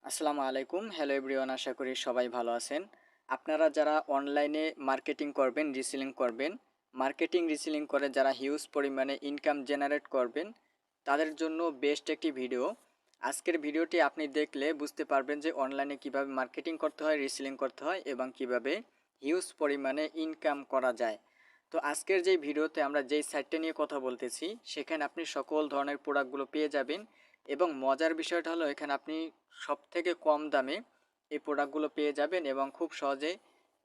আসসালামু আলাইকুম। Hello everyone, আশা করি সবাই ভালো আছেন। আপনারা যারা অনলাইনে মার্কেটিং করবেন, রিসেলিং করবেন, মার্কেটিং রিসেলিং করে যারা হিউজ পরিমাণে ইনকাম জেনারেট করবেন, তাদের জন্য বেস্ট একটি ভিডিও। আজকের ভিডিওটি আপনি দেখলে বুঝতে পারবেন যে অনলাইনে কিভাবে মার্কেটিং করতে হয়, রিসেলিং করতে হয় এবং কিভাবে হিউজ পরিমাণে ইনকাম করা যায়। তো আজকের যে ভিডিওতে আমরা যেই সাইটটা নিয়ে কথা বলতেছি, সেখানে আপনি সকল ধরনের প্রোডাক্টগুলো পেয়ে যাবেন এবং মজার বিষয়টা হলো এখানে আপনি সবথেকে কম দামে এই প্রোডাক্টগুলো পেয়ে যাবেন এবং খুব সহজে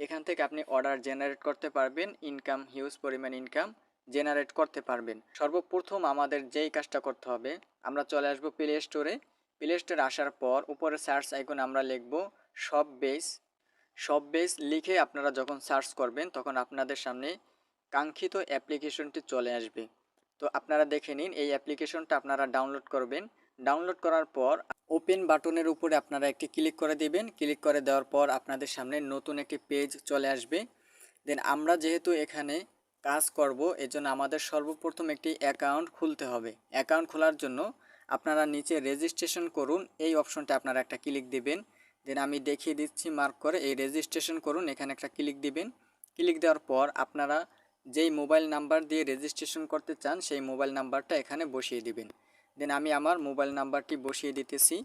এখান থেকে আপনি অর্ডার জেনারেট করতে পারবেন, ইনকাম হিউজ পরিমাণ ইনকাম জেনারেট করতে পারবেন। সর্বপ্রথম আমাদের যেই কাজটা করতে হবে, আমরা চলে আসবো প্লে স্টোরে। প্লে স্টোরে আসার পর উপরে সার্চ আইকন আমরা লিখব শপ বেস। শপ বেস লিখে আপনারা যখন সার্চ করবেন তখন আপনাদের সামনে কাঙ্ক্ষিত অ্যাপ্লিকেশনটি চলে আসবে। তো আপনারা দেখে নিন, এই অ্যাপ্লিকেশনটা আপনারা ডাউনলোড করবেন। ডাউনলোড করার পর ওপেন বাটনের উপরে আপনারা একটি ক্লিক করে দিবেন। ক্লিক করে দেওয়ার পর আপনাদের সামনে নতুন একটি পেজ চলে আসবে। দেন আমরা যেহেতু এখানে কাজ করব, এজন্য আমাদের সর্বপ্রথম একটি অ্যাকাউন্ট খুলতে হবে। অ্যাকাউন্ট খোলার জন্য আপনারা নিচে রেজিস্ট্রেশন করুন এই অপশনটা আপনারা একটা ক্লিক দিবেন। দেন আমি দেখিয়ে দিচ্ছি মার্ক করে, এই রেজিস্ট্রেশন করুন এখানে একটা ক্লিক দিবেন। ক্লিক দেওয়ার পর আপনারা যেই মোবাইল নাম্বার দিয়ে রেজিস্ট্রেশন করতে চান সেই মোবাইল নাম্বারটা এখানে বসিয়ে দিবেন। দেন আমি আমার মোবাইল নাম্বারটি বসিয়ে দিতেছি।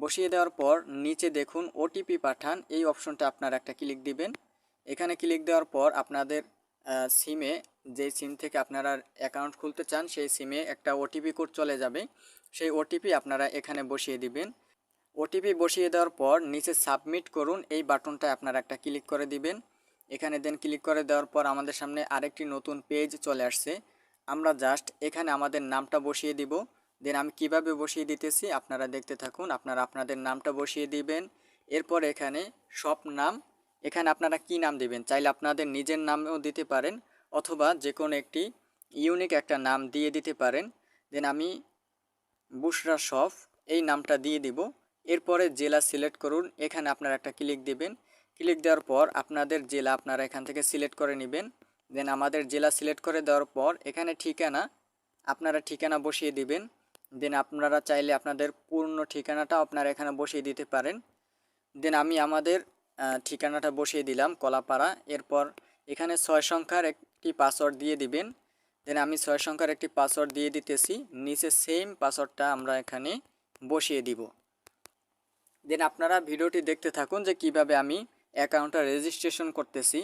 বসিয়ে দেওয়ার পর নিচে দেখুন ওটিপি পাঠান, এই অপশনটা আপনারা একটা ক্লিক দিবেন। এখানে ক্লিক দেওয়ার পর আপনাদের সিমে, যে সিম থেকে আপনারা অ্যাকাউন্ট খুলতে চান সেই সিমে একটা ওটিপি কোড চলে যাবে। সেই ওটিপি আপনারা এখানে বসিয়ে দিবেন। ওটিপি বসিয়ে দেওয়ার পর নিচে সাবমিট করুন এই বাটনটায় আপনারা একটা ক্লিক করে দিবেন। এখানে দেন ক্লিক করে দেওয়ার পর আমাদের সামনে আরেকটি নতুন পেজ চলে আসছে। আমরা জাস্ট এখানে আমাদের নামটা বসিয়ে দিব। দেন আমি কিভাবে বসিয়ে দিতেছি আপনারা দেখতে থাকুন। আপনারা আপনাদের নামটা বসিয়ে দিবেন। এরপর এখানে সব নাম, এখানে আপনারা কি নাম দিবেন, চাইলে আপনাদের নিজের নামও দিতে পারেন অথবা যে কোনো একটি ইউনিক একটা নাম দিয়ে দিতে পারেন। দেন আমি বুশরা শপ এই নামটা দিয়ে দিব। এরপরে জেলা সিলেক্ট করুন, এখানে আপনারা একটা ক্লিক দিবেন। ক্লিক দেওয়ার পর আপনাদের জেলা আপনারা এখান থেকে সিলেক্ট করে নেবেন। দেন আমাদের জেলা সিলেক্ট করে দেওয়ার পর এখানে ঠিকানা, আপনারা ঠিকানা বসিয়ে দিবেন। দেন আপনারা চাইলে আপনাদের পূর্ণ ঠিকানাটাও আপনারা এখানে বসিয়ে দিতে পারেন। দেন আমি আমাদের ঠিকানাটা বসিয়ে দিলাম কলাপাড়া। এরপর এখানে 6 সংখ্যার একটি পাসওয়ার্ড দিয়ে দিবেন। দেন আমি 6 সংখ্যার একটি পাসওয়ার্ড দিয়ে দিতেছি, নিচে সেম পাসওয়ার্ডটা আমরা এখানে বসিয়ে দিব। দেন আপনারা ভিডিওটি দেখতে থাকুন যে কিভাবে আমি অ্যাকাউন্টটা রেজিস্ট্রেশন করতেছি।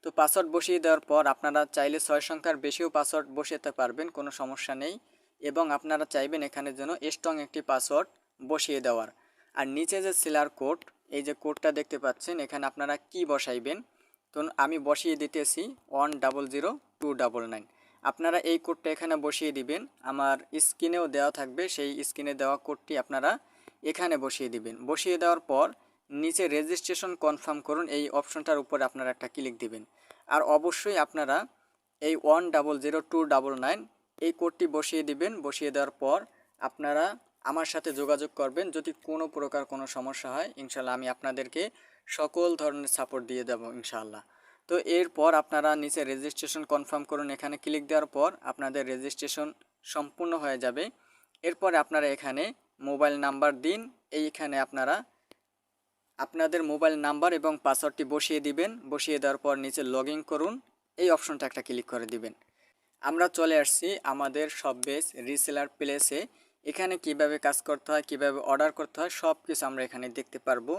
তো পাসওয়ার্ড বসিয়ে দেওয়ার পর আপনারা চাইলে 6 সংখ্যার বেশিও পাসওয়ার্ড বসাতে পারবেন, কোনো সমস্যা নেই। এবং আপনারা চাইবেন এখানে যেন স্ট্রং একটি পাসওয়ার্ড বসিয়ে দেওয়ার। আর নিচে যে সেলার কোড, এই যে কোডটা দেখতে পাচ্ছেন, এখানে আপনারা কি বসাইবেন। তো আমি বসিয়ে দিতেছি 100299। আপনারা এই কোডটা এখানে বসিয়ে দিবেন। আমার স্ক্রিনেও দেওয়া থাকবে, সেই স্ক্রিনে দেওয়া কোডটি আপনারা এখানে বসিয়ে দিবেন। বসিয়ে দেওয়ার পর নিচে রেজিস্ট্রেশন কনফার্ম করুন এই অপশনটার উপরে আপনারা একটা ক্লিক দিবেন। আর অবশ্যই আপনারা এই 100299 এই কোডটি বসিয়ে দিবেন। বসিয়ে দেওয়ার পর আপনারা আমার সাথে যোগাযোগ করবেন যদি কোনো প্রকার কোনো সমস্যা হয়। ইনশাল্লাহ আমি আপনাদেরকে সকল ধরনের সাপোর্ট দিয়ে দেব ইনশাআল্লাহ। তো এরপর আপনারা নিচে রেজিস্ট্রেশন কনফার্ম করুন, এখানে ক্লিক দেওয়ার পর আপনাদের রেজিস্ট্রেশন সম্পূর্ণ হয়ে যাবে। এরপরে আপনারা এখানে মোবাইল নাম্বার দিন। এইখানে আপনারা আপনাদের মোবাইল নাম্বার এবং পাসওয়ার্ডটি বসিয়ে দিবেন। বসিয়ে দেওয়ার পর নিচে লগ ইন করুন এই অপশনটা একটা ক্লিক করে দিবেন। আমরা চলে আসছি আমাদের শপ বেস রিসেলার প্লেসে। এখানে কিভাবে কাজ করতে হয়, কিভাবে অর্ডার করতে হয় সব কিছু আমরা এখানে দেখতে পারবো।